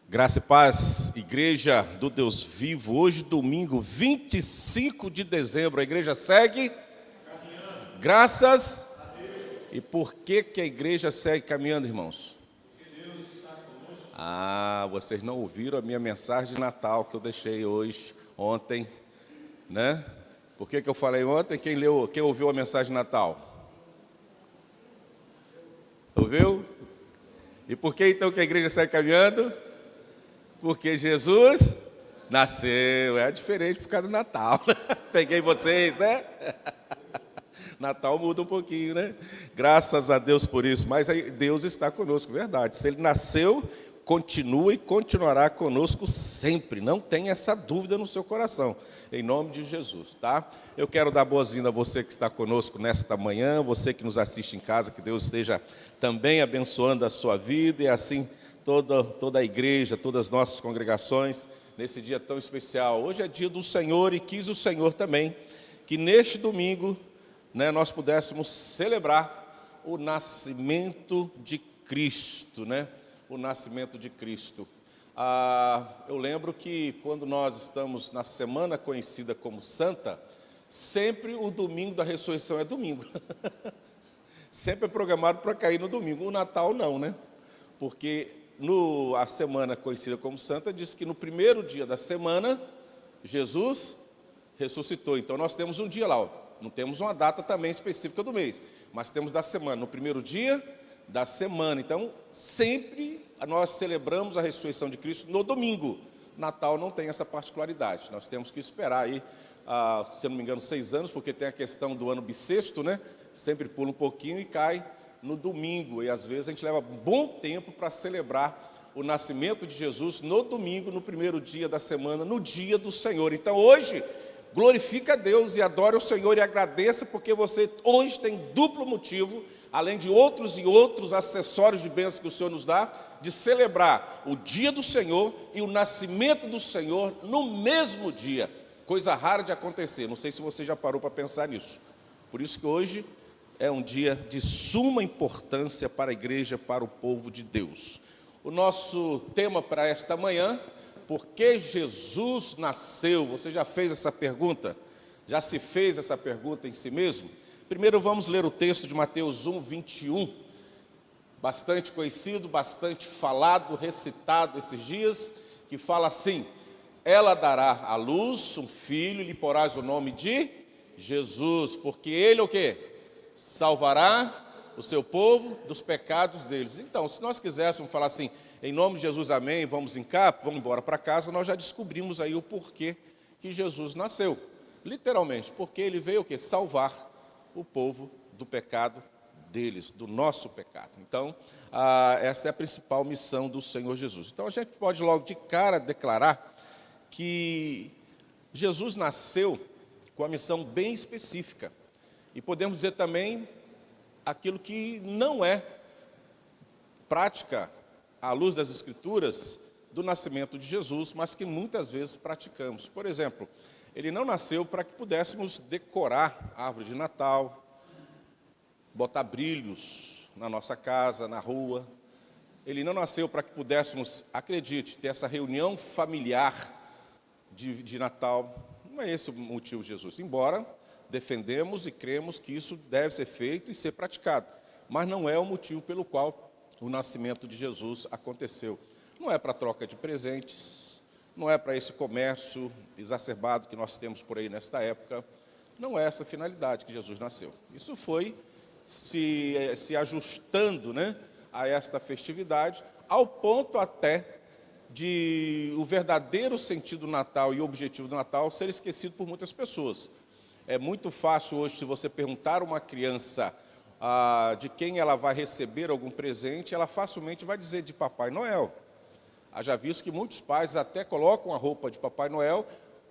Graça e paz, Igreja do Deus Vivo. Hoje, domingo, 25 de dezembro, a igreja segue caminhando. Graças a Deus. E por que a igreja segue caminhando, irmãos? Porque Deus está conosco. Vocês não ouviram a minha mensagem de Natal que eu deixei ontem, né? Por que eu falei ontem? Quem ouviu a mensagem de Natal? Ouviu? E por que então que a igreja segue caminhando? Porque Jesus nasceu. É diferente por causa do Natal. Peguei vocês, né? Natal muda um pouquinho, né? Graças a Deus por isso. Mas aí Deus está conosco, verdade. Se Ele nasceu, continua e continuará conosco sempre. Não tenha essa dúvida no seu coração. Em nome de Jesus, tá? Eu quero dar boas-vindas a você que está conosco nesta manhã, você que nos assiste em casa, que Deus esteja também abençoando a sua vida e assim toda a igreja, todas as nossas congregações, nesse dia tão especial. Hoje é dia do Senhor e quis o Senhor também que neste domingo, né, nós pudéssemos celebrar o nascimento de Cristo, né? O nascimento de Cristo. Eu lembro que quando nós estamos na semana conhecida como Santa, sempre o domingo da ressurreição é domingo. Sempre é programado para cair no domingo. O Natal não, né? Porque a semana conhecida como Santa diz que no primeiro dia da semana, Jesus ressuscitou. Então nós temos um dia lá, ó. Não temos uma data também específica do mês, mas temos da semana, no primeiro dia da semana. Então sempre nós celebramos a ressurreição de Cristo no domingo. Natal não tem essa particularidade, nós temos que esperar aí, se eu não me engano, 6 anos, porque tem a questão do ano bissexto, né? Sempre pula um pouquinho e cai no domingo, e às vezes a gente leva bom tempo para celebrar o nascimento de Jesus no domingo, no primeiro dia da semana, no dia do Senhor. Então hoje, glorifica a Deus e adore o Senhor e agradeça, porque você hoje tem duplo motivo, além de outros e outros acessórios de bênção que o Senhor nos dá, de celebrar o dia do Senhor e o nascimento do Senhor no mesmo dia. Coisa rara de acontecer, não sei se você já parou para pensar nisso. Por isso que hoje é um dia de suma importância para a igreja, para o povo de Deus. O nosso tema para esta manhã: por que Jesus nasceu? Você já fez essa pergunta? Já se fez essa pergunta em si mesmo? Primeiro vamos ler o texto de Mateus 1, 21, bastante conhecido, bastante falado, recitado esses dias, que fala assim: ela dará à luz um filho e lhe porás o nome de Jesus, porque ele o quê? Salvará o seu povo dos pecados deles. Então, se nós quiséssemos falar assim, em nome de Jesus, amém, vamos embora para casa, nós já descobrimos aí o porquê que Jesus nasceu. Literalmente, porque ele veio o quê? Salvar o povo do pecado deles, do nosso pecado. Então, essa é a principal missão do Senhor Jesus. Então, a gente pode logo de cara declarar que Jesus nasceu com a missão bem específica. E podemos dizer também aquilo que não é prática, à luz das Escrituras, do nascimento de Jesus, mas que muitas vezes praticamos. Por exemplo, ele não nasceu para que pudéssemos decorar a árvore de Natal, botar brilhos na nossa casa, na rua. Ele não nasceu para que pudéssemos, acredite, ter essa reunião familiar de Natal. Não é esse o motivo de Jesus, embora defendemos e cremos que isso deve ser feito e ser praticado, mas não é o motivo pelo qual o nascimento de Jesus aconteceu. Não é para troca de presentes, não é para esse comércio exacerbado que nós temos por aí nesta época, não é essa a finalidade que Jesus nasceu. Isso foi se ajustando, né, a esta festividade, ao ponto até de o verdadeiro sentido do Natal e o objetivo do Natal ser esquecido por muitas pessoas. É muito fácil hoje, se você perguntar a uma criança de quem ela vai receber algum presente, ela facilmente vai dizer de Papai Noel. Já visto que muitos pais até colocam a roupa de Papai Noel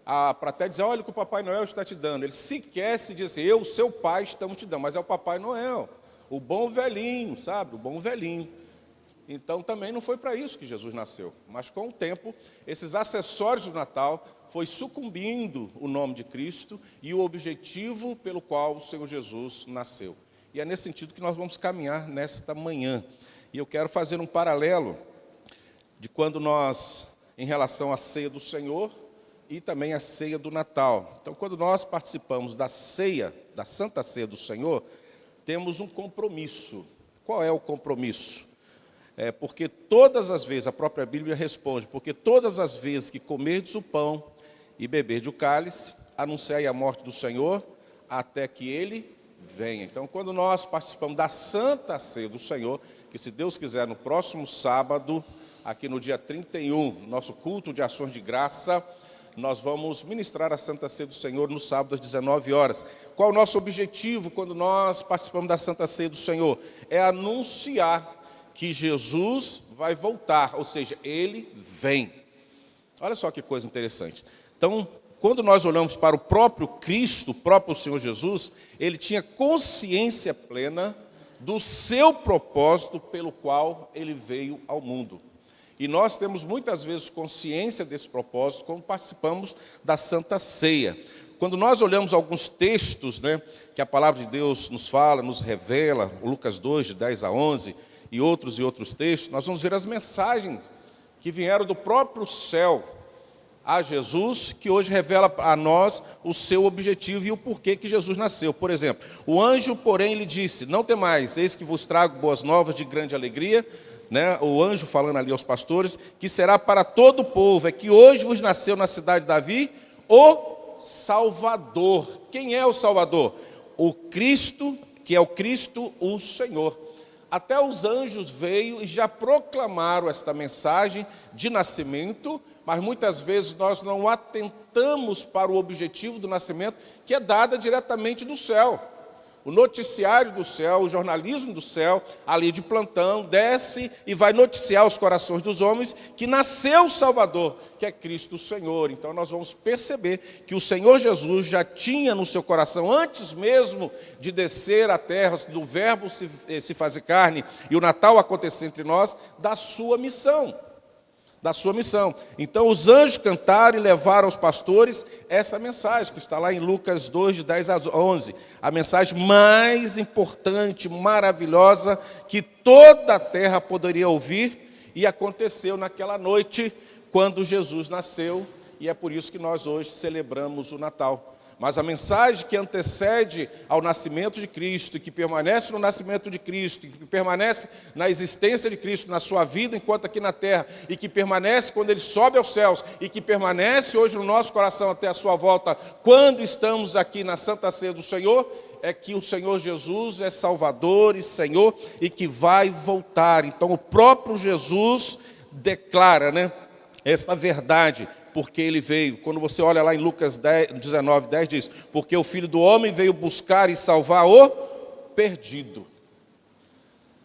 para até dizer, olha o que o Papai Noel está te dando. Ele sequer se diz assim, eu, seu pai, estamos te dando, mas é o Papai Noel, o bom velhinho, sabe, o bom velhinho. Então também não foi para isso que Jesus nasceu, mas com o tempo, esses acessórios do Natal foi sucumbindo o nome de Cristo e o objetivo pelo qual o Senhor Jesus nasceu. E é nesse sentido que nós vamos caminhar nesta manhã. E eu quero fazer um paralelo de quando nós, em relação à ceia do Senhor e também à ceia do Natal. Então, quando nós participamos da ceia, da Santa Ceia do Senhor, temos um compromisso. Qual é o compromisso? Porque todas as vezes, a própria Bíblia responde, porque todas as vezes que comerdes o pão e beberdes o cálice, anunciai a morte do Senhor, até que Ele venha. Então, quando nós participamos da Santa Ceia do Senhor, que se Deus quiser, no próximo sábado, aqui no dia 31, nosso culto de ações de graça, nós vamos ministrar a Santa Ceia do Senhor no sábado às 19 horas. Qual o nosso objetivo quando nós participamos da Santa Ceia do Senhor? É anunciar que Jesus vai voltar, ou seja, Ele vem. Olha só que coisa interessante. Então, quando nós olhamos para o próprio Cristo, o próprio Senhor Jesus, Ele tinha consciência plena do seu propósito pelo qual Ele veio ao mundo. E nós temos muitas vezes consciência desse propósito quando participamos da Santa Ceia. Quando nós olhamos alguns textos, que a palavra de Deus nos fala, nos revela, o Lucas 2, de 10 a 11, e outros textos, nós vamos ver as mensagens que vieram do próprio céu a Jesus, que hoje revela a nós o seu objetivo e o porquê que Jesus nasceu. Por exemplo, o anjo, porém, lhe disse: não temais, eis que vos trago boas novas de grande alegria, o anjo falando ali aos pastores, que será para todo o povo, é que hoje vos nasceu na cidade de Davi o Salvador. Quem é o Salvador? O Cristo, que é o Cristo, o Senhor. Até os anjos veio e já proclamaram esta mensagem de nascimento, mas muitas vezes nós não atentamos para o objetivo do nascimento, que é dada diretamente do céu. O noticiário do céu, o jornalismo do céu, ali de plantão, desce e vai noticiar os corações dos homens que nasceu o Salvador, que é Cristo o Senhor. Então nós vamos perceber que o Senhor Jesus já tinha no seu coração, antes mesmo de descer à terra, do verbo se fazer carne e o Natal acontecer entre nós, da sua missão. Então os anjos cantaram e levaram aos pastores essa mensagem, que está lá em Lucas 2, de 10 a 11. A mensagem mais importante, maravilhosa, que toda a terra poderia ouvir, e aconteceu naquela noite, quando Jesus nasceu, e é por isso que nós hoje celebramos o Natal. Mas a mensagem que antecede ao nascimento de Cristo, que permanece no nascimento de Cristo, que permanece na existência de Cristo, na sua vida enquanto aqui na terra, e que permanece quando Ele sobe aos céus, e que permanece hoje no nosso coração até a sua volta, quando estamos aqui na Santa Ceia do Senhor, é que o Senhor Jesus é Salvador e Senhor, e que vai voltar. Então o próprio Jesus declara, esta verdade, porque Ele veio. Quando você olha lá em Lucas 19, 10, diz: porque o Filho do Homem veio buscar e salvar o perdido.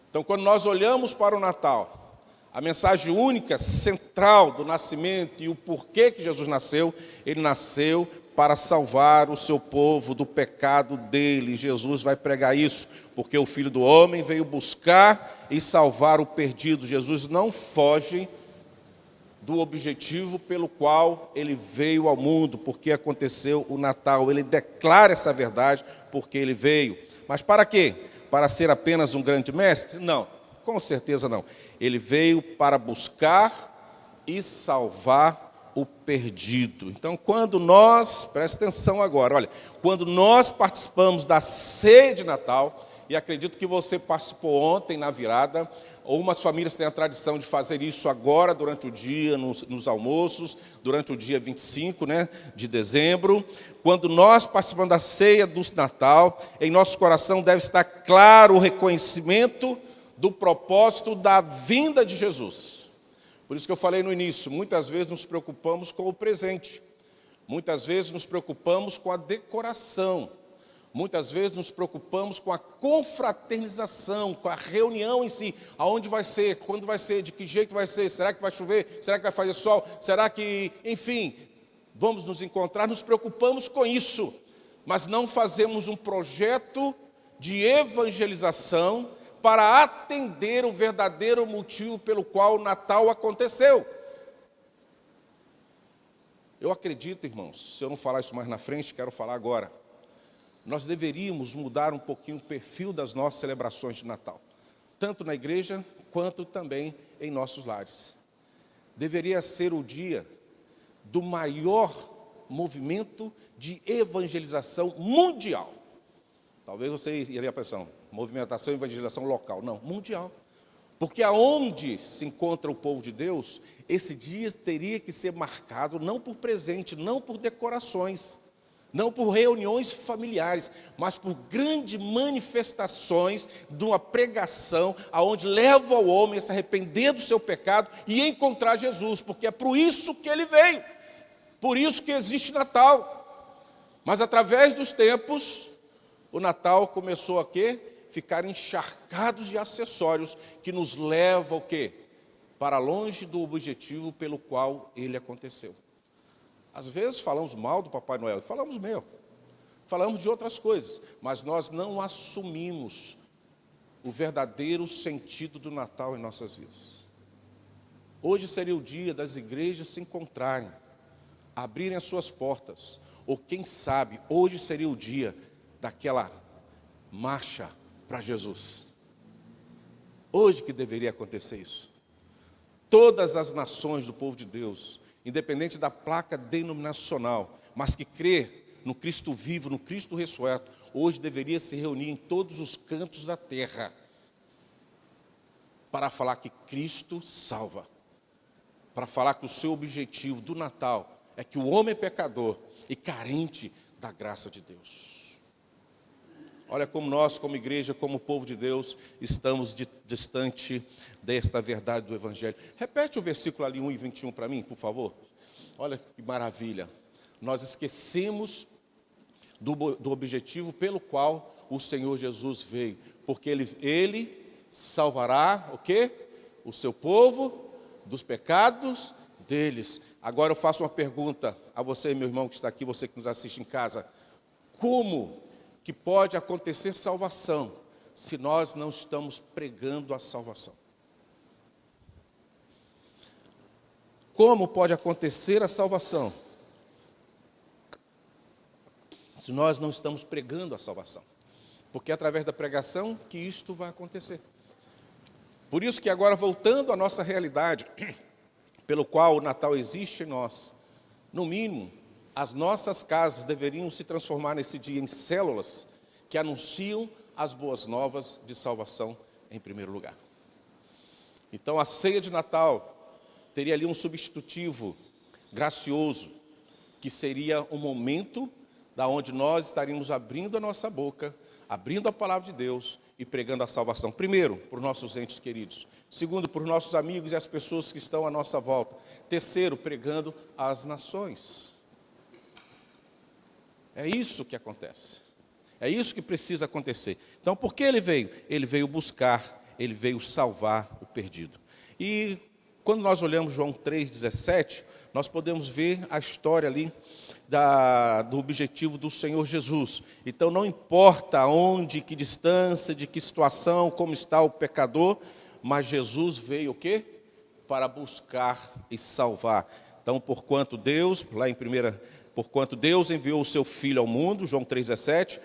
Então, quando nós olhamos para o Natal, a mensagem única, central do nascimento e o porquê que Jesus nasceu, Ele nasceu para salvar o seu povo do pecado dele. Jesus vai pregar isso, porque o Filho do Homem veio buscar e salvar o perdido. Jesus não foge do objetivo pelo qual Ele veio ao mundo, porque aconteceu o Natal. Ele declara essa verdade porque Ele veio. Mas para quê? Para ser apenas um grande mestre? Não, com certeza não. Ele veio para buscar e salvar o perdido. Então, quando nós, presta atenção agora, olha, quando nós participamos da ceia de Natal, e acredito que você participou ontem na virada, ou umas famílias têm a tradição de fazer isso agora, durante o dia, nos almoços, durante o dia 25, de dezembro. Quando nós participamos da ceia do Natal, em nosso coração deve estar claro o reconhecimento do propósito da vinda de Jesus. Por isso que eu falei no início, muitas vezes nos preocupamos com o presente, muitas vezes nos preocupamos com a decoração, muitas vezes nos preocupamos com a confraternização, com a reunião em si, aonde vai ser, quando vai ser, de que jeito vai ser, será que vai chover, será que vai fazer sol, será que, enfim, vamos nos encontrar, nos preocupamos com isso, mas não fazemos um projeto de evangelização para atender o verdadeiro motivo pelo qual o Natal aconteceu. Eu acredito, irmãos, se eu não falar isso mais na frente, quero falar agora. Nós deveríamos mudar um pouquinho o perfil das nossas celebrações de Natal, tanto na igreja, quanto também em nossos lares. deveria ser o dia do maior movimento de evangelização mundial. Talvez você iria pensar, movimentação e evangelização local. Não, mundial. Porque aonde se encontra o povo de Deus, esse dia teria que ser marcado não por presente, não por decorações, não por reuniões familiares, mas por grandes manifestações de uma pregação aonde leva o homem a se arrepender do seu pecado e encontrar Jesus, porque é por isso que ele veio, por isso que existe Natal. Mas através dos tempos, o Natal começou a quê? Ficar encharcados de acessórios que nos levam o quê? Para longe do objetivo pelo qual ele aconteceu. Às vezes falamos mal do Papai Noel, falamos mesmo, falamos de outras coisas, mas nós não assumimos o verdadeiro sentido do Natal em nossas vidas. Hoje seria o dia das igrejas se encontrarem, abrirem as suas portas, ou quem sabe, hoje seria o dia daquela marcha para Jesus. Hoje que deveria acontecer isso. Todas as nações do povo de Deus, independente da placa denominacional, mas que crê no Cristo vivo, no Cristo ressurreto, hoje deveria se reunir em todos os cantos da terra para falar que Cristo salva, para falar que o seu objetivo do Natal é que o homem é pecador e carente da graça de Deus. Olha como nós, como igreja, como povo de Deus, estamos distante desta verdade do Evangelho. Repete o versículo ali 1 e 21 para mim, por favor. Olha que maravilha. Nós esquecemos do objetivo pelo qual o Senhor Jesus veio. Porque Ele salvará o quê? O seu povo dos pecados deles. Agora eu faço uma pergunta a você, meu irmão que está aqui, você que nos assiste em casa. Como que pode acontecer salvação se nós não estamos pregando a salvação? Como pode acontecer a salvação se nós não estamos pregando a salvação? Porque é através da pregação que isto vai acontecer. Por isso que agora, voltando à nossa realidade, pelo qual o Natal existe em nós, no mínimo, as nossas casas deveriam se transformar nesse dia em células que anunciam as boas novas de salvação em primeiro lugar. Então a ceia de Natal teria ali um substitutivo gracioso, que seria um momento da onde nós estaríamos abrindo a nossa boca, abrindo a palavra de Deus e pregando a salvação. Primeiro, para os nossos entes queridos. Segundo, para os nossos amigos e as pessoas que estão à nossa volta. Terceiro, pregando às nações. É isso que acontece. É isso que precisa acontecer. Então, por que ele veio? Ele veio buscar, ele veio salvar o perdido. E quando nós olhamos João 3,17, nós podemos ver a história ali do objetivo do Senhor Jesus. Então, não importa onde, que distância, de que situação, como está o pecador, mas Jesus veio o quê? Para buscar e salvar. Então, porquanto Deus enviou o seu Filho ao mundo, João 3,17,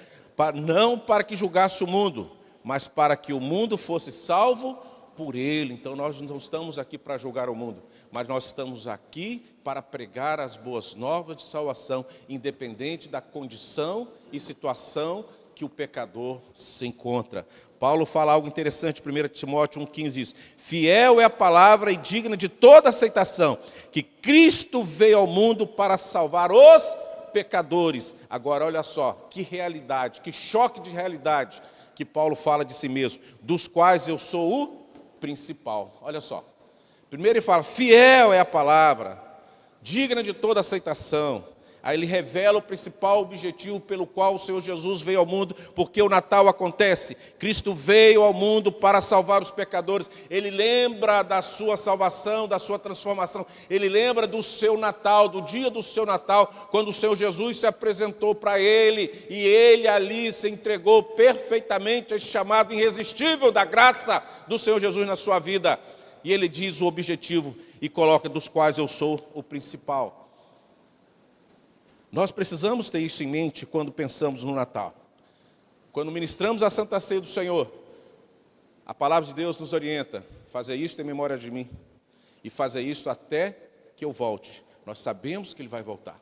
não para que julgasse o mundo, mas para que o mundo fosse salvo por ele. Então nós não estamos aqui para julgar o mundo, mas nós estamos aqui para pregar as boas novas de salvação, independente da condição e situação que o pecador se encontra. Paulo fala algo interessante, 1 Timóteo 1,15 diz: fiel é a palavra e digna de toda aceitação, que Cristo veio ao mundo para salvar os pecadores. Agora olha só, que realidade, que choque de realidade que Paulo fala de si mesmo, dos quais eu sou o principal. Olha só, primeiro ele fala, fiel é a palavra, digna de toda aceitação. Aí ele revela o principal objetivo pelo qual o Senhor Jesus veio ao mundo, porque o Natal acontece. Cristo veio ao mundo para salvar os pecadores. Ele lembra da sua salvação, da sua transformação. Ele lembra do seu Natal, do dia do seu Natal, quando o Senhor Jesus se apresentou para ele, e ele ali se entregou perfeitamente a esse chamado irresistível da graça do Senhor Jesus na sua vida. E ele diz o objetivo e coloca: dos quais eu sou o principal. Nós precisamos ter isso em mente quando pensamos no Natal. Quando ministramos a Santa Ceia do Senhor, a palavra de Deus nos orienta: fazer isso em memória de mim. e fazer isto até que eu volte. Nós sabemos que Ele vai voltar.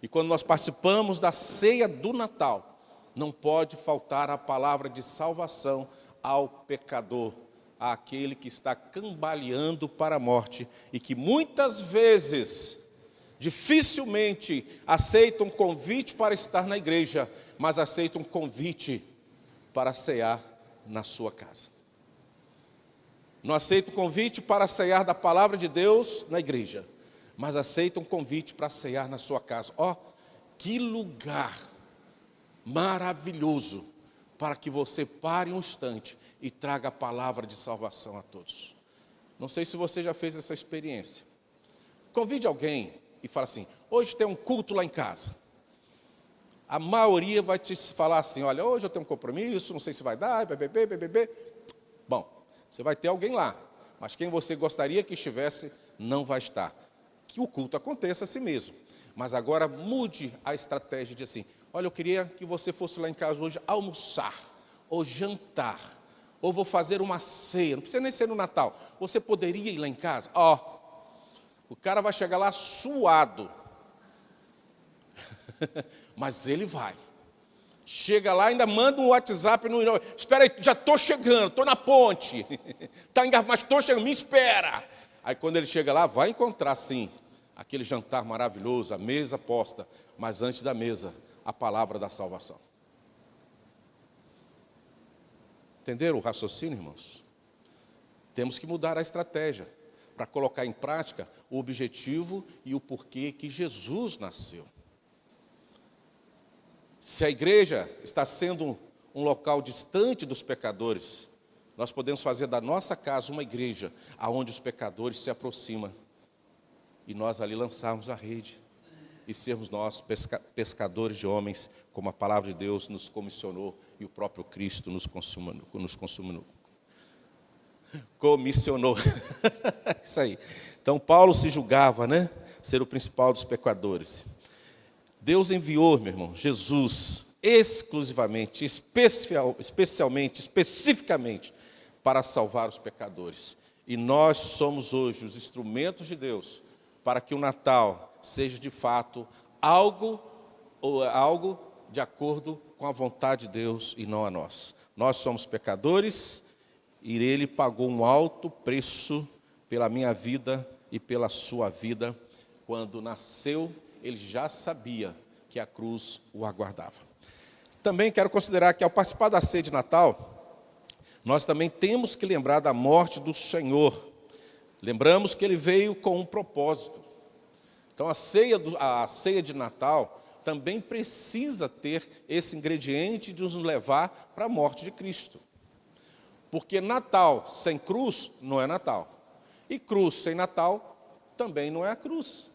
E quando nós participamos da ceia do Natal, não pode faltar a palavra de salvação ao pecador, àquele que está cambaleando para a morte e que muitas vezes, dificilmente aceita um convite para estar na igreja, mas aceita um convite para cear na sua casa. Não aceita o convite para cear da palavra de Deus na igreja, mas aceita um convite para cear na sua casa. Ó, que lugar maravilhoso para que você pare um instante e traga a palavra de salvação a todos. Não sei se você já fez essa experiência. Convide alguém e fala assim: hoje tem um culto lá em casa. A maioria vai te falar assim: olha, hoje eu tenho um compromisso, não sei se vai dar, bebê. Bom, você vai ter alguém lá, mas quem você gostaria que estivesse não vai estar. Que o culto aconteça assim mesmo. Mas agora mude a estratégia de assim: olha, eu queria que você fosse lá em casa hoje almoçar, ou jantar, ou vou fazer uma ceia, não precisa nem ser no Natal. Você poderia ir lá em casa? Ó, o cara vai chegar lá suado, mas ele vai. Chega lá, ainda manda um WhatsApp, espera aí, já estou chegando, estou na ponte, mas estou chegando, me espera. Aí quando ele chega lá, vai encontrar sim, aquele jantar maravilhoso, a mesa posta, mas antes da mesa, a palavra da salvação. Entenderam o raciocínio, irmãos? Temos que mudar a estratégia para colocar em prática o objetivo e o porquê que Jesus nasceu. Se a igreja está sendo um local distante dos pecadores, nós podemos fazer da nossa casa uma igreja aonde os pecadores se aproximam e nós ali lançarmos a rede e sermos nós pescadores de homens, como a palavra de Deus nos comissionou e o próprio Cristo nos comissionou. Isso aí. Então Paulo se julgava, ser o principal dos pecadores. Deus enviou, meu irmão, Jesus exclusivamente, especificamente para salvar os pecadores. E nós somos hoje os instrumentos de Deus para que o Natal seja de fato algo de acordo com a vontade de Deus e não a nós. Nós somos pecadores e Ele pagou um alto preço pela minha vida e pela sua vida. Quando nasceu, Ele já sabia que a cruz o aguardava. Também quero considerar que ao participar da ceia de Natal, nós também temos que lembrar da morte do Senhor. Lembramos que Ele veio com um propósito. Então a ceia de Natal também precisa ter esse ingrediente de nos levar para a morte de Cristo. Porque Natal sem cruz não é Natal. E cruz sem Natal também não é a cruz.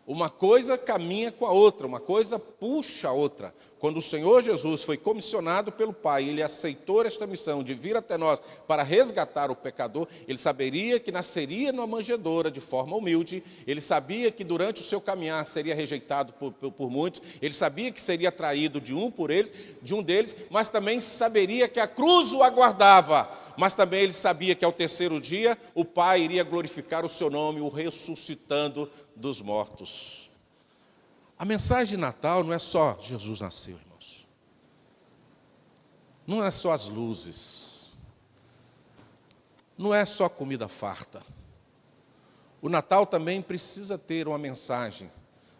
Uma coisa caminha com a outra, uma coisa puxa a outra. Quando o Senhor Jesus foi comissionado pelo Pai, Ele aceitou esta missão de vir até nós para resgatar o pecador, Ele saberia que nasceria numa manjedoura de forma humilde, Ele sabia que durante o seu caminhar seria rejeitado por muitos, Ele sabia que seria traído de um deles, mas também saberia que a cruz o aguardava, mas também Ele sabia que ao terceiro dia o Pai iria glorificar o seu nome, o ressuscitando dos mortos. A mensagem de Natal não é só Jesus nasceu, irmãos. Não é só as luzes. Não é só comida farta. O Natal também precisa ter uma mensagem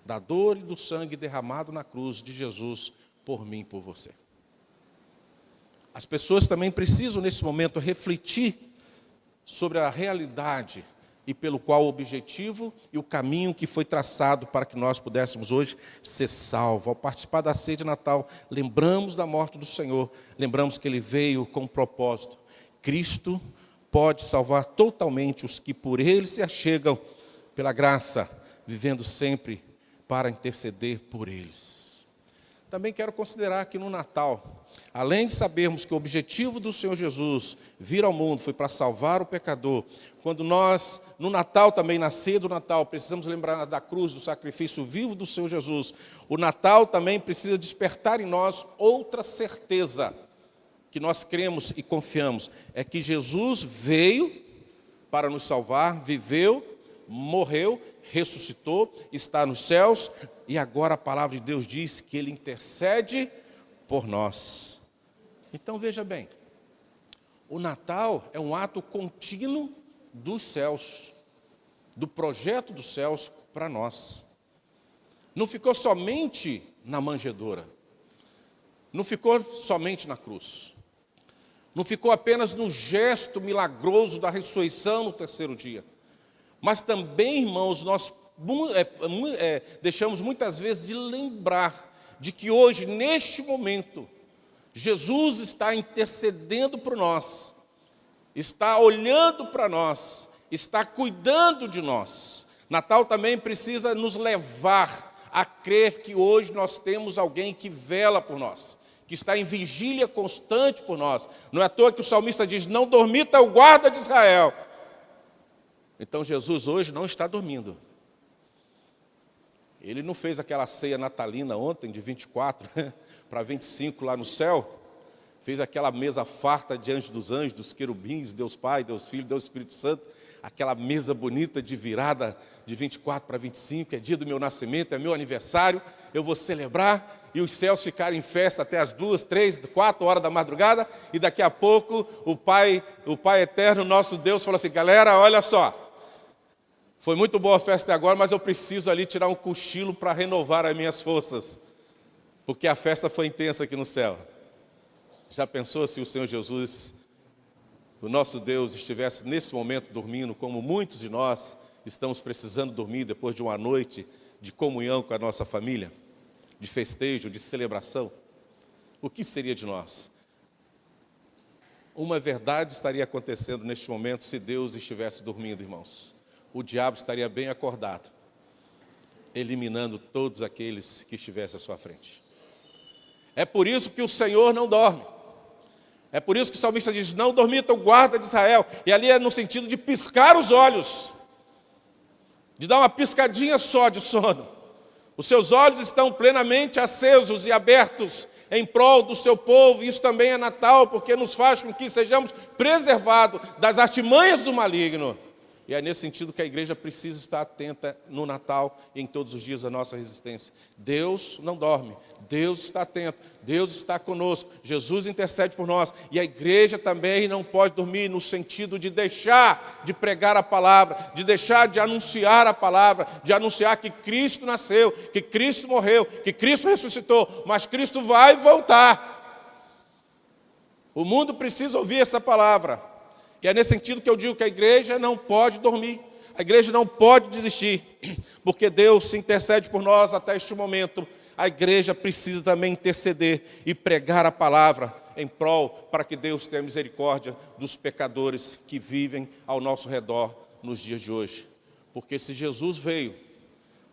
da dor e do sangue derramado na cruz de Jesus por mim e por você. As pessoas também precisam, nesse momento, refletir sobre a realidade e pelo qual o objetivo e o caminho que foi traçado para que nós pudéssemos hoje ser salvos. Ao participar da ceia de Natal, lembramos da morte do Senhor, lembramos que Ele veio com um propósito. Cristo pode salvar totalmente os que por Ele se achegam pela graça, vivendo sempre para interceder por eles. Também quero considerar que no Natal, além de sabermos que o objetivo do Senhor Jesus vir ao mundo foi para salvar o pecador, quando nós, no Natal também, na ceia do Natal, precisamos lembrar da cruz, do sacrifício vivo do Senhor Jesus, o Natal também precisa despertar em nós outra certeza que nós cremos e confiamos, é que Jesus veio para nos salvar, viveu, morreu, ressuscitou, está nos céus, e agora a palavra de Deus diz que Ele intercede por nós. Então veja bem, o Natal é um ato contínuo dos céus, do projeto dos céus para nós. Não ficou somente na manjedoura, não ficou somente na cruz, não ficou apenas no gesto milagroso da ressurreição no terceiro dia, mas também, irmãos, nós deixamos muitas vezes de lembrar de que hoje, neste momento, Jesus está intercedendo por nós, está olhando para nós, está cuidando de nós. Natal também precisa nos levar a crer que hoje nós temos alguém que vela por nós, que está em vigília constante por nós. Não é à toa que o salmista diz: não dormita o guarda de Israel. Então Jesus hoje não está dormindo. Ele não fez aquela ceia natalina ontem, de 24 para 25 lá no céu. Fez aquela mesa farta diante dos anjos, dos querubins, Deus Pai, Deus Filho, Deus Espírito Santo. Aquela mesa bonita de virada de 24 para 25, é dia do meu nascimento, é meu aniversário. Eu vou celebrar e os céus ficarem em festa até as 2, 3, 4 horas da madrugada. E daqui a pouco o Pai eterno, nosso Deus, falou assim: galera, olha só. Foi muito boa a festa até agora, mas eu preciso ali tirar um cochilo para renovar as minhas forças, porque a festa foi intensa aqui no céu. Já pensou se o Senhor Jesus, o nosso Deus, estivesse nesse momento dormindo, como muitos de nós estamos precisando dormir depois de uma noite de comunhão com a nossa família, de festejo, de celebração? O que seria de nós? Uma verdade estaria acontecendo neste momento se Deus estivesse dormindo, irmãos. O diabo estaria bem acordado, eliminando todos aqueles que estivessem à sua frente. É por isso que o Senhor não dorme. É por isso que o salmista diz: não dormita o guarda de Israel. E ali é no sentido de piscar os olhos, de dar uma piscadinha só de sono. Os seus olhos estão plenamente acesos e abertos em prol do seu povo. Isso também é Natal, porque nos faz com que sejamos preservados das artimanhas do maligno. E é nesse sentido que a igreja precisa estar atenta no Natal e em todos os dias da nossa existência. Deus não dorme, Deus está atento, Deus está conosco, Jesus intercede por nós. E a igreja também não pode dormir no sentido de deixar de pregar a palavra, de deixar de anunciar a palavra, de anunciar que Cristo nasceu, que Cristo morreu, que Cristo ressuscitou, mas Cristo vai voltar. O mundo precisa ouvir essa palavra. E é nesse sentido que eu digo que a igreja não pode dormir, a igreja não pode desistir, porque Deus se intercede por nós até este momento. A igreja precisa também interceder e pregar a palavra em prol, para que Deus tenha misericórdia dos pecadores que vivem ao nosso redor nos dias de hoje. Porque se Jesus veio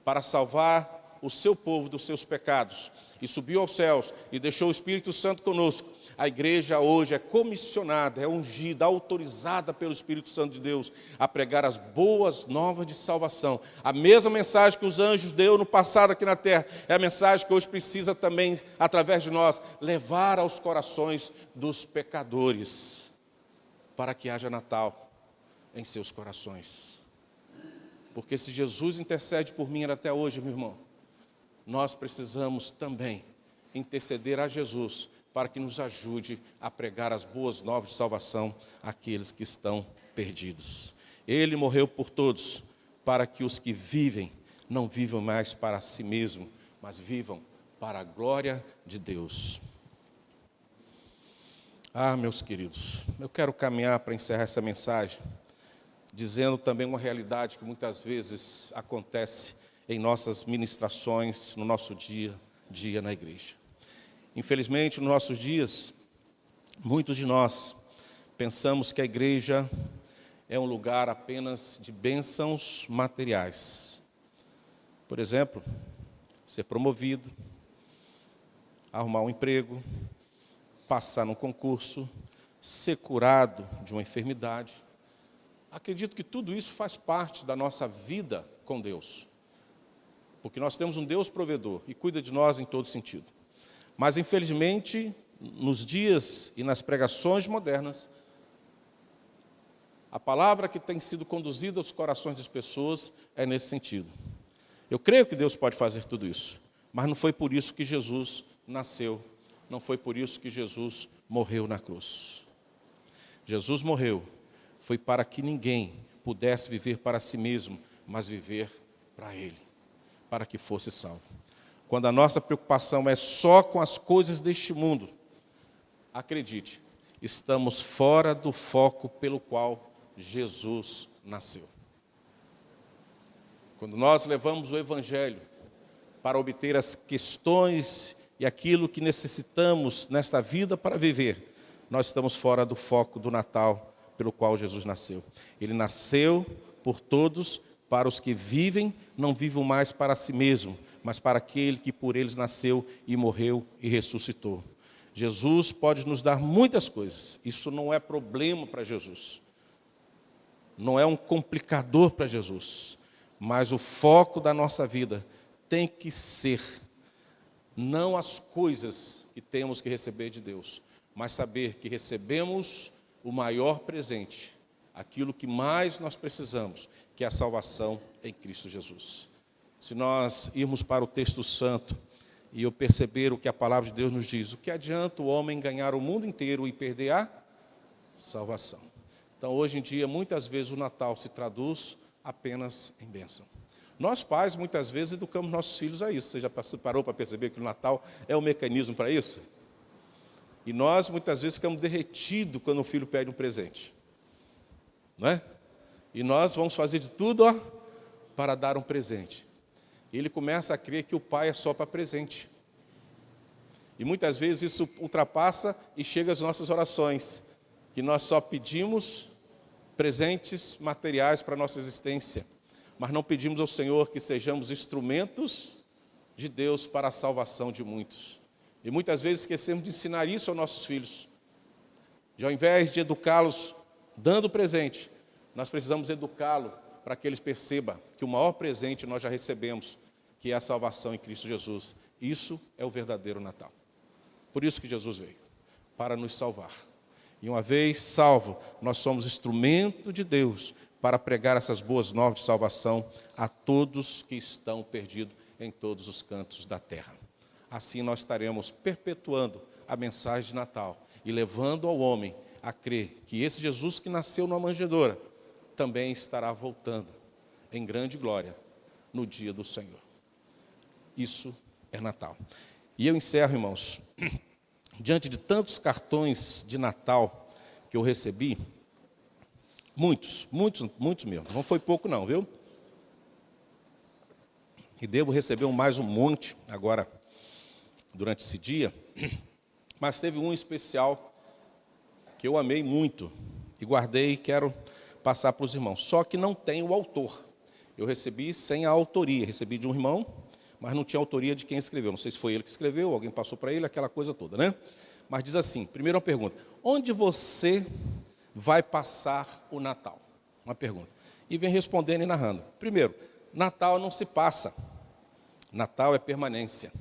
para salvar o seu povo dos seus pecados, e subiu aos céus, e deixou o Espírito Santo conosco, a igreja hoje é comissionada, é ungida, autorizada pelo Espírito Santo de Deus a pregar as boas novas de salvação. A mesma mensagem que os anjos deu no passado aqui na terra, é a mensagem que hoje precisa também, através de nós, levar aos corações dos pecadores, para que haja Natal em seus corações. Porque se Jesus intercede por mim até hoje, meu irmão, nós precisamos também interceder a Jesus para que nos ajude a pregar as boas novas de salvação àqueles que estão perdidos. Ele morreu por todos, para que os que vivem não vivam mais para si mesmos, mas vivam para a glória de Deus. Meus queridos, eu quero caminhar para encerrar essa mensagem, dizendo também uma realidade que muitas vezes acontece em nossas ministrações, no nosso dia a dia na igreja. Infelizmente, nos nossos dias, muitos de nós pensamos que a igreja é um lugar apenas de bênçãos materiais. Por exemplo, ser promovido, arrumar um emprego, passar num concurso, ser curado de uma enfermidade. Acredito que tudo isso faz parte da nossa vida com Deus, porque nós temos um Deus provedor e cuida de nós em todo sentido. Mas, infelizmente, nos dias e nas pregações modernas, A palavra que tem sido conduzida aos corações das pessoas é nesse sentido. Eu creio que Deus pode fazer tudo isso, mas não foi por isso que Jesus nasceu, não foi por isso que Jesus morreu na cruz. Jesus morreu, foi para que ninguém pudesse viver para si mesmo, mas viver para Ele, para que fosse salvo. Quando a nossa preocupação é só com as coisas deste mundo, acredite, estamos fora do foco pelo qual Jesus nasceu. Quando nós levamos o Evangelho para obter as questões e aquilo que necessitamos nesta vida para viver, nós estamos fora do foco do Natal pelo qual Jesus nasceu. Ele nasceu por todos, para os que vivem, não vivam mais para si mesmo, mas para aquele que por eles nasceu e morreu e ressuscitou. Jesus pode nos dar muitas coisas, isso não é problema para Jesus, não é um complicador para Jesus, mas o foco da nossa vida tem que ser não as coisas que temos que receber de Deus, mas saber que recebemos o maior presente, aquilo que mais nós precisamos, que é a salvação em Cristo Jesus. Se nós irmos para o texto santo e eu perceber o que a palavra de Deus nos diz, o que adianta o homem ganhar o mundo inteiro e perder a salvação? Então, hoje em dia, muitas vezes o Natal se traduz apenas em bênção. Nós pais, muitas vezes, educamos nossos filhos a isso. Você já parou para perceber que o Natal é um mecanismo para isso? E nós, muitas vezes, ficamos derretidos quando o filho pede um presente. Não é? E nós vamos fazer de tudo, para dar um presente. E ele começa a crer que o pai é só para presente. E muitas vezes isso ultrapassa e chega às nossas orações, que nós só pedimos presentes materiais para a nossa existência, mas não pedimos ao Senhor que sejamos instrumentos de Deus para a salvação de muitos. E muitas vezes esquecemos de ensinar isso aos nossos filhos. E ao invés de educá-los dando presente, nós precisamos educá-lo para que eles percebam que o maior presente nós já recebemos, que é a salvação em Cristo Jesus. Isso é o verdadeiro Natal. Por isso que Jesus veio, para nos salvar. E uma vez salvo, nós somos instrumento de Deus para pregar essas boas novas de salvação a todos que estão perdidos em todos os cantos da terra. Assim nós estaremos perpetuando a mensagem de Natal e levando ao homem a crer que esse Jesus que nasceu numa manjedoura também estará voltando em grande glória no dia do Senhor. Isso é Natal. E eu encerro, irmãos, diante de tantos cartões de Natal que eu recebi, muitos mesmo, não foi pouco não, viu? E devo receber mais um monte agora, durante esse dia, mas teve um especial que eu amei muito e guardei e quero passar para os irmãos. Só que não tem o autor. Eu recebi sem a autoria, recebi de um irmão, mas não tinha autoria de quem escreveu. Não sei se foi ele que escreveu, alguém passou para ele, aquela coisa toda, né? Mas diz assim, primeiro uma pergunta, onde você vai passar o Natal? Uma pergunta. E vem respondendo e narrando. Primeiro, Natal não se passa, Natal é permanência.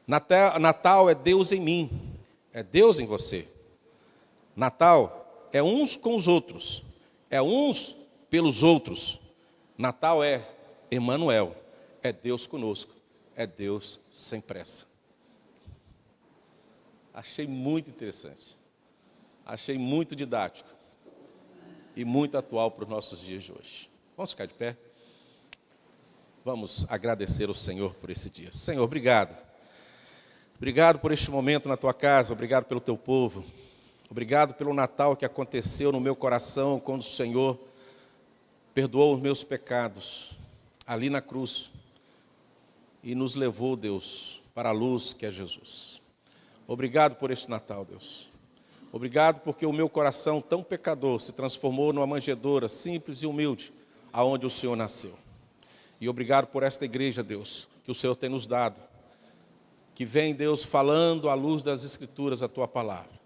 Natal é Deus em mim, é Deus em você. Natal é uns com os outros, é uns pelos outros. Natal é Emmanuel, é Deus conosco, é Deus sem pressa. Achei muito interessante, achei muito didático e muito atual para os nossos dias de hoje. Vamos ficar de pé? Vamos agradecer ao Senhor por esse dia. Senhor, obrigado. Obrigado por este momento na tua casa, obrigado pelo teu povo. Obrigado pelo Natal que aconteceu no meu coração quando o Senhor perdoou os meus pecados ali na cruz e nos levou, Deus, para a luz que é Jesus. Obrigado por este Natal, Deus. Obrigado porque o meu coração tão pecador se transformou numa manjedoura simples e humilde, aonde o Senhor nasceu. E obrigado por esta igreja, Deus, que o Senhor tem nos dado, que vem, Deus, falando à luz das Escrituras a tua palavra.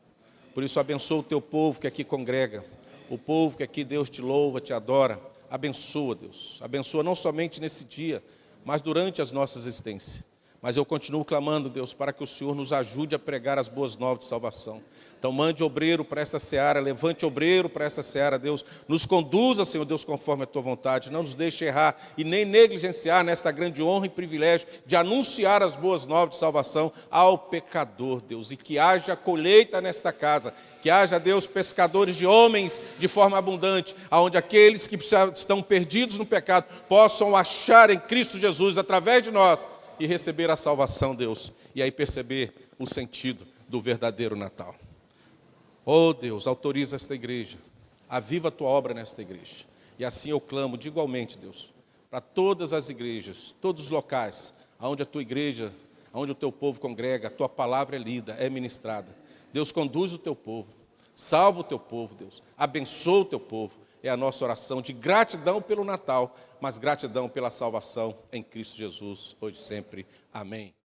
Por isso, abençoa o teu povo que aqui congrega, o povo que aqui, Deus, te louva, te adora. Abençoa, Deus. Abençoa não somente nesse dia, mas durante as nossas existências. Mas eu continuo clamando, Deus, para que o Senhor nos ajude a pregar as boas novas de salvação. Então mande obreiro para esta seara, levante obreiro para esta seara, Deus. Nos conduza, Senhor Deus, conforme a Tua vontade. Não nos deixe errar e nem negligenciar nesta grande honra e privilégio de anunciar as boas novas de salvação ao pecador, Deus. E que haja colheita nesta casa, que haja, Deus, pescadores de homens de forma abundante, aonde aqueles que estão perdidos no pecado possam achar em Cristo Jesus, através de nós, e receber a salvação, Deus, e aí perceber o sentido do verdadeiro Natal. Oh Deus, autoriza esta igreja, aviva a Tua obra nesta igreja, e assim eu clamo de igualmente, Deus, para todas as igrejas, todos os locais, onde a Tua igreja, onde o Teu povo congrega, a Tua palavra é lida, é ministrada. Deus, conduz o Teu povo, salva o Teu povo, Deus, abençoa o Teu povo. É a nossa oração de gratidão pelo Natal, mas gratidão pela salvação em Cristo Jesus, hoje e sempre. Amém.